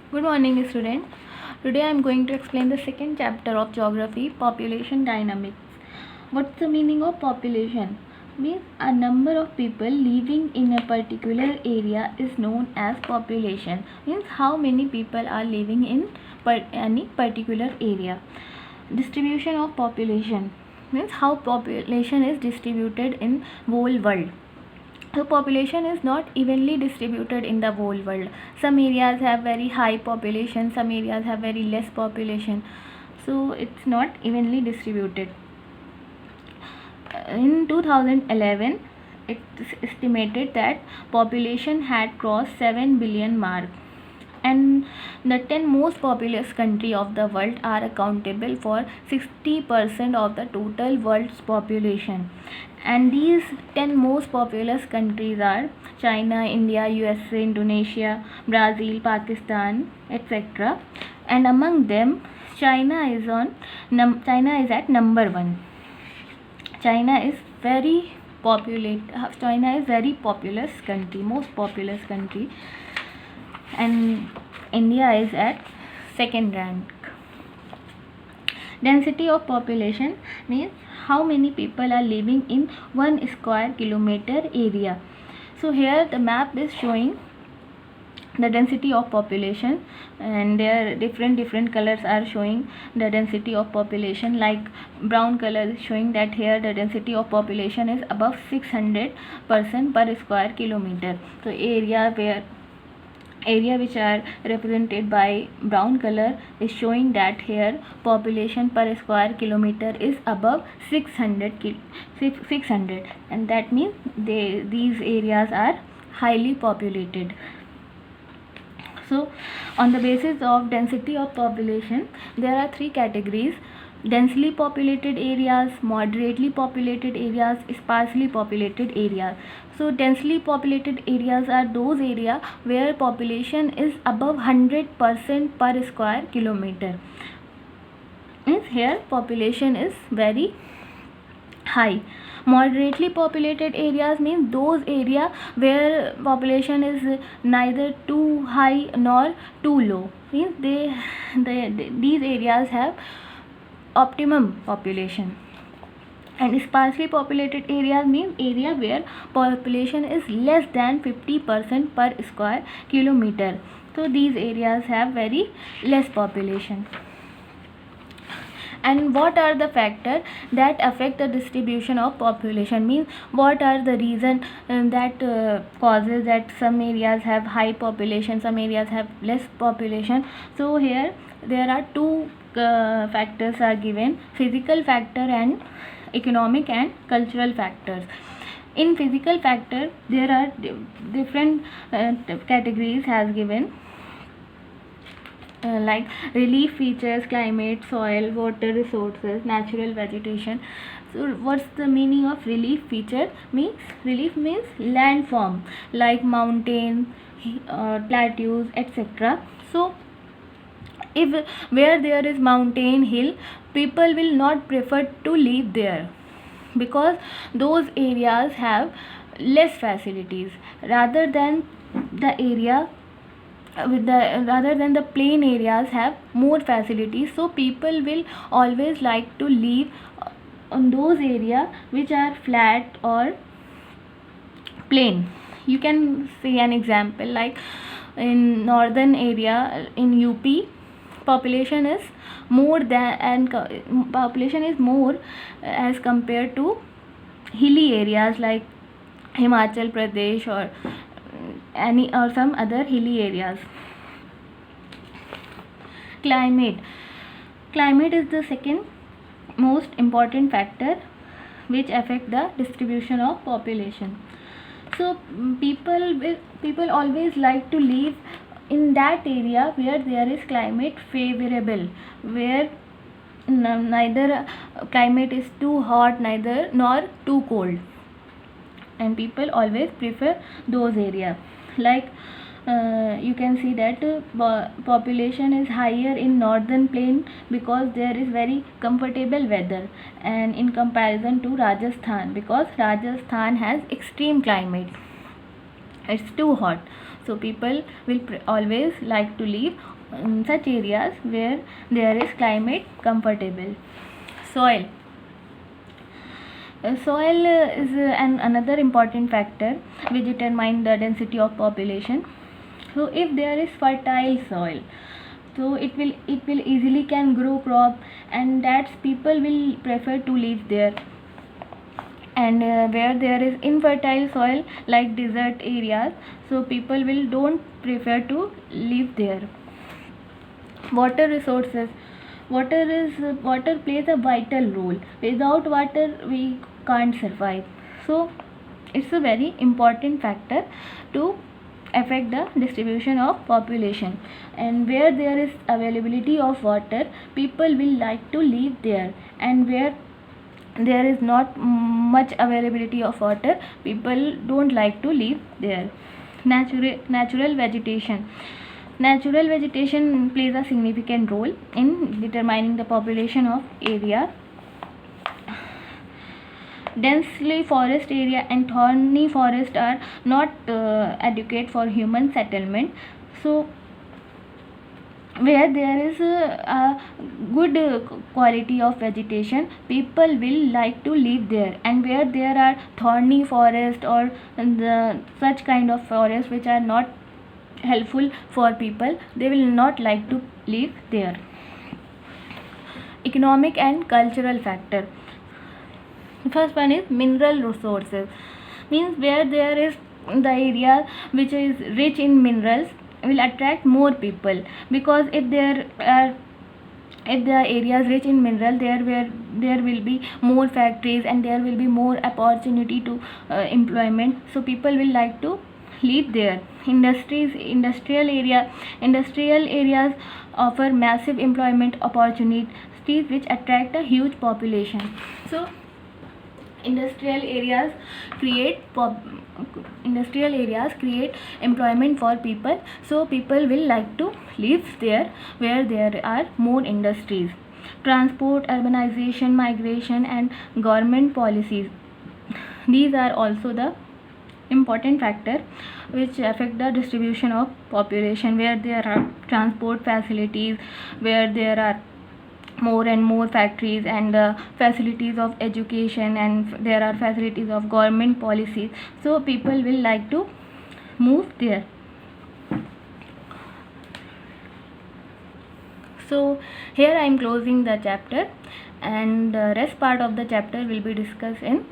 Good morning, student. Today I am going to explain the second chapter of geography, population dynamics. What's the meaning of population? Means a number of people living in a particular area is known as population. Means how many people are living in any particular area. Distribution of population means how population is distributed in whole world. So population is not evenly distributed in the whole world. Some areas have very high population, some areas have very less population, so it's not evenly distributed. In 2011 it's estimated that population had crossed 7 billion mark, and the 10 most populous country of the world are accountable for 60% of the total world's population. And these 10 most populous countries are China, India, USA, Indonesia, Brazil, Pakistan, etc. And among them, China is at number 1. China is very populous country, most populous country, and India is at second rank. Density of population means how many people are living in 1 square kilometer area. So here the map is showing the density of population, and there different colors are showing the density of population. Like brown color is showing that here the density of population is above 600% per square kilometer. So area which are represented by brown color is showing that here population per square kilometer is above 600, and that means these areas are highly populated. So on the basis of density of population, there are 3 categories: densely populated areas, moderately populated areas, sparsely populated areas. So densely populated areas are those areas where population is above 100% per square kilometer. Means here population is very high. Moderately populated areas means those areas where population is neither too high nor too low. Means these areas have optimum population. And sparsely populated areas means area where population is less than 50% per square kilometer. So these areas have very less population. And what are the factors that affect the distribution of population? Means what are the reason that causes that some areas have high population, some areas have less population? So here there are 2 factors are given: physical factor and economic and cultural factors. In physical factor there are different categories has given, like relief features, climate, soil, water resources, natural vegetation. So what's the meaning of relief feature? Relief means landform like mountain, plateaus, etc. So if where there is mountain, hill, people will not prefer to live there because those areas have less facilities rather than the plain areas have more facilities. So people will always like to live on those areas which are flat or plain. You can see an example like in northern area in UP, population is more as compared to hilly areas like Himachal Pradesh or some other hilly areas. Climate is the second most important factor which affect the distribution of population. So people always like to live in that area where there is climate favorable, where neither climate is too hot neither nor too cold, and people always prefer those areas. Like you can see that population is higher in northern plain because there is very comfortable weather, and in comparison to Rajasthan, because Rajasthan has extreme climate, it's too hot. So people will always like to live in such areas where there is climate comfortable. Soil. Soil is another important factor which determine the density of population. So if there is fertile soil, so it will easily can grow crop, and that's people will prefer to live there. And where there is infertile soil like desert areas, so people will don't prefer to live there. Water resources. Water plays a vital role. Without water we can't survive. So it's a very important factor to affect the distribution of population. And where there is availability of water, people will like to live there. And where there is not much availability of water, people don't like to live there. Natural vegetation. Natural vegetation plays a significant role in determining the population of area. Densely forest area and thorny forest are not adequate for human settlement. So where there is a good quality of vegetation, people will like to live there. And where there are thorny forest or such kind of forest which are not helpful for people, they will not like to live there. Economic and cultural factor. First one is mineral resources, means where there is the area which is rich in minerals will attract more people, because if the area is rich in mineral, there will be more factories and there will be more opportunity to employment, so people will like to live there. Industrial areas offer massive employment opportunities which attract a huge population. So industrial areas create employment for people, so people will like to live there where there are more industries. Transport, urbanization, migration and government policies, these are also the important factor which affect the distribution of population. Where there are transport facilities, where there are more and more factories and facilities of education, and there are facilities of government policies, so people will like to move there. So here I am closing the chapter, and the rest part of the chapter will be discussed in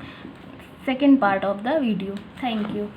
second part of the video. Thank you.